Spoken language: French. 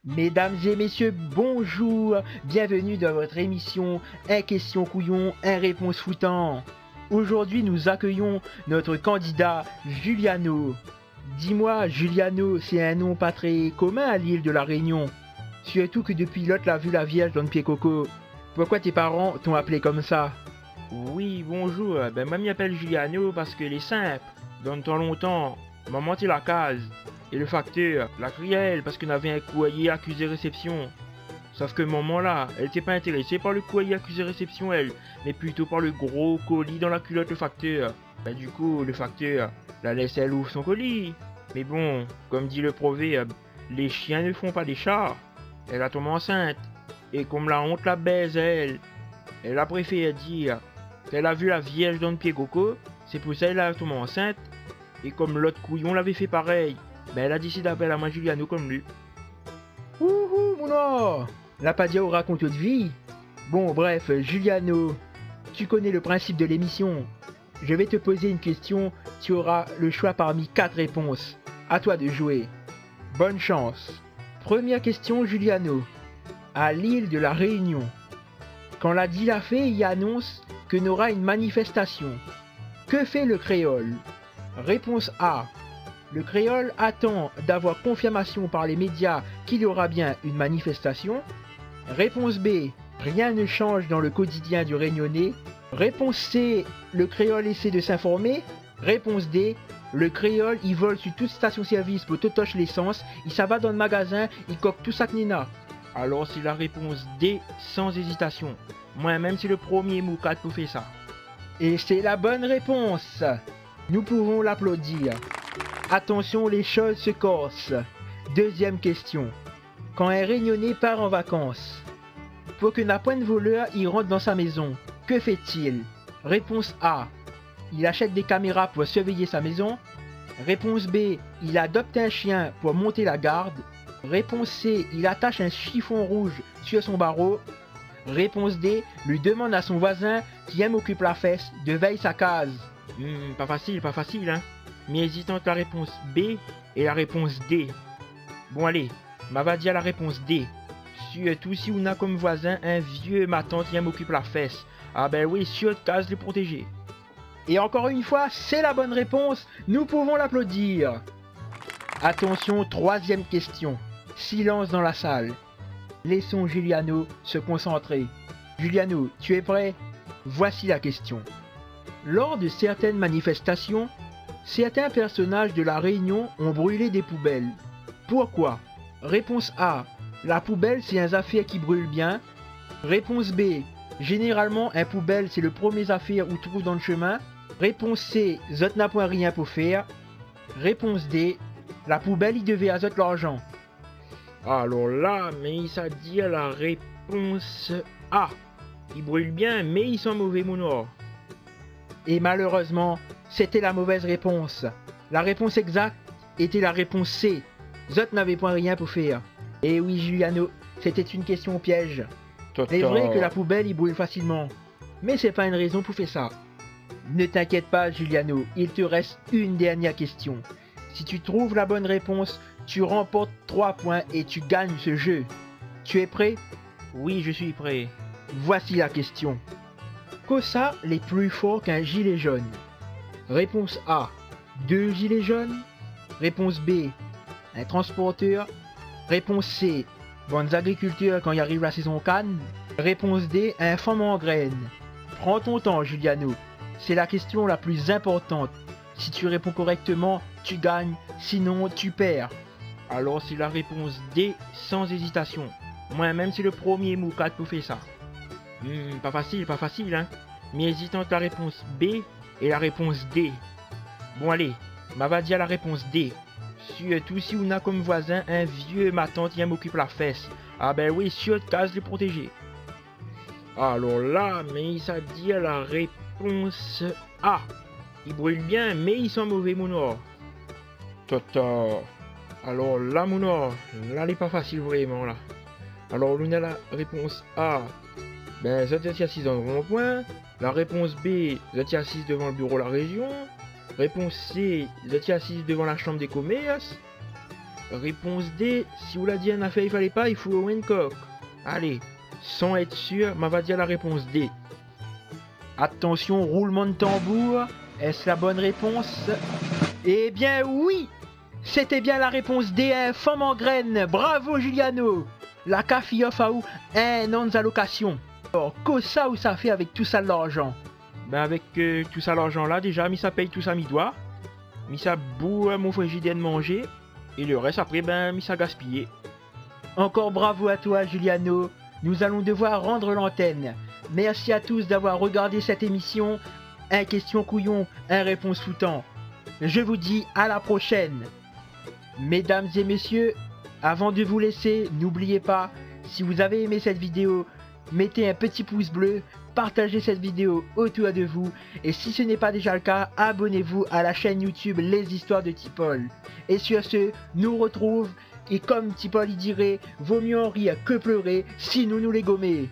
Mesdames et messieurs, bonjour, bienvenue dans votre émission Un question couillon, un réponse foutant. Aujourd'hui, nous accueillons notre candidat Juliano. Dis-moi, Juliano, c'est un nom pas très commun à l'île de la Réunion. Surtout que depuis l'autre l'a vu la Vierge dans le pied coco. Pourquoi tes parents t'ont appelé comme ça? Oui, bonjour. Moi, m'y appelle Giuliano parce que les simples, dans le temps longtemps, m'a menti la case. Et le facteur, la crielle parce qu'on avait un courrier accusé réception. Sauf que maman là, elle était pas intéressée par le courrier accusé réception elle, mais plutôt par le gros colis dans la culotte le facteur. Du coup, le facteur la laisse elle ouvre son colis. Mais bon, comme dit le proverbe, les chiens ne font pas des chats. Elle a tombé enceinte. Et comme la honte la baise elle a préféré dire qu'elle a vu la Vierge dans le pied coco, c'est pour ça qu'elle a tombé enceinte. Et comme l'autre couillon l'avait fait pareil, elle a décidé d'appeler la main Juliano comme lui. Ouhou, mon or! La Padia raconte de vie. Bon, bref, Juliano, tu connais le principe de l'émission. Je vais te poser une question, tu auras le choix parmi 4 réponses. À toi de jouer. Bonne chance. Première question, Juliano. À l'île de la Réunion, quand la dit la fée y annonce que n'aura une manifestation, que fait le créole? Réponse A. Le créole attend d'avoir confirmation par les médias qu'il y aura bien une manifestation. Réponse B. Rien ne change dans le quotidien du Réunionnais. Réponse C. Le créole essaie de s'informer. Réponse D. Le créole il vole sur toute station-service pour totoche l'essence. Il s'en va dans le magasin, il coque tout ça que Nina. Alors c'est la réponse D sans hésitation. Moi-même c'est le premier moukat pour faire ça. Et c'est la bonne réponse. Nous pouvons l'applaudir. Attention, les choses se corsent. Deuxième question. Quand un Réunionnais part en vacances, pour que n'a point de voleur il rentre dans sa maison, que fait-il? Réponse A. Il achète des caméras pour surveiller sa maison. Réponse B. Il adopte un chien pour monter la garde. Réponse C. Il attache un chiffon rouge sur son barreau. Réponse D. Lui demande à son voisin qui aime occupe la fesse de veiller sa case. Pas facile hein. Mais hésite entre la réponse B et la réponse D. Bon allez, va dire la réponse D. Surtout si on a comme voisin un vieux maton qui m'occupe la fesse. Ah ben oui, sur case les protéger. Et encore une fois, c'est la bonne réponse. Nous pouvons l'applaudir. Attention, troisième question. Silence dans la salle. Laissons Juliano se concentrer. Juliano, tu es prêt? Voici la question. Lors de certaines manifestations, certains personnages de la Réunion ont brûlé des poubelles. Pourquoi? Réponse A. La poubelle c'est un affaire qui brûle bien. Réponse B. Généralement un poubelle c'est le premier affaire ou trouve dans le chemin. Réponse C. Zot n'a point rien pour faire. Réponse D. La poubelle il devait à zot l'argent. Alors là, mais ça dit la réponse A. Il brûle bien, mais ils sont mauvais mon or. Et malheureusement, c'était la mauvaise réponse. La réponse exacte était la réponse C. Zot n'avait point rien pour faire. Et oui, Juliano, c'était une question piège. C'est vrai que la poubelle y brûle facilement. Mais c'est pas une raison pour faire ça. Ne t'inquiète pas, Juliano, il te reste une dernière question. Si tu trouves la bonne réponse, tu remportes 3 points et tu gagnes ce jeu. Tu es prêt? Oui, je suis prêt. Voici la question. Cosa l'est plus fort qu'un gilet jaune? Réponse A. 2 gilets jaunes. Réponse B. Un transporteur. Réponse C. Bonnes agriculteurs quand il arrive la saison canne. Réponse D. Un femme en graines. Prends ton temps, Juliano. C'est la question la plus importante. Si tu réponds correctement, tu gagnes. Sinon, tu perds. Alors c'est la réponse D sans hésitation. Moi-même c'est le premier moukat pour faire ça. Pas facile hein. Mais hésite entre la réponse B et la réponse D. Bon allez, va dire la réponse D. Surtout si on a comme voisin un vieux maton qui m'occupe la fesse. Ah ben oui, sur case les protéger. Alors là, mais ça dit la réponse A. Ils brûlent bien, mais ils sont mauvais mon or. Toto. Alors là mon or, là n'est pas facile vraiment là. Alors on a la réponse A. Ben, vous êtes assis dans le rond-point. La réponse B, vous êtes assis devant le bureau de la région. Réponse C, vous êtes assis devant la chambre des commerces. Réponse D, si vous la dit en affaire il fallait pas, il faut au coq. Allez, sans être sûr, ma va dire la réponse D. Attention, roulement de tambour, est-ce la bonne réponse? Eh bien oui, c'était bien la réponse D, femme en graine. Bravo Giuliano. La café offre à ou un an d'allocation. Alors, que ça ou ça fait avec tout ça de l'argent? Ben avec tout ça l'argent là, déjà, mi ça paye tout ça mi doigt. Mi ça boue mon frigidaire de manger. Et le reste après, ben mi ça gaspiller. Encore bravo à toi Giuliano. Nous allons devoir rendre l'antenne. Merci à tous d'avoir regardé cette émission. Un question couillon, un réponse foutant. Je vous dis à la prochaine. Mesdames et messieurs, avant de vous laisser, n'oubliez pas, si vous avez aimé cette vidéo, mettez un petit pouce bleu, partagez cette vidéo autour de vous, et si ce n'est pas déjà le cas, abonnez-vous à la chaîne YouTube Les Histoires de Tipol. Et sur ce, nous retrouve, et comme Tipol y dirait, vaut mieux en rire que pleurer, si nous les gommer.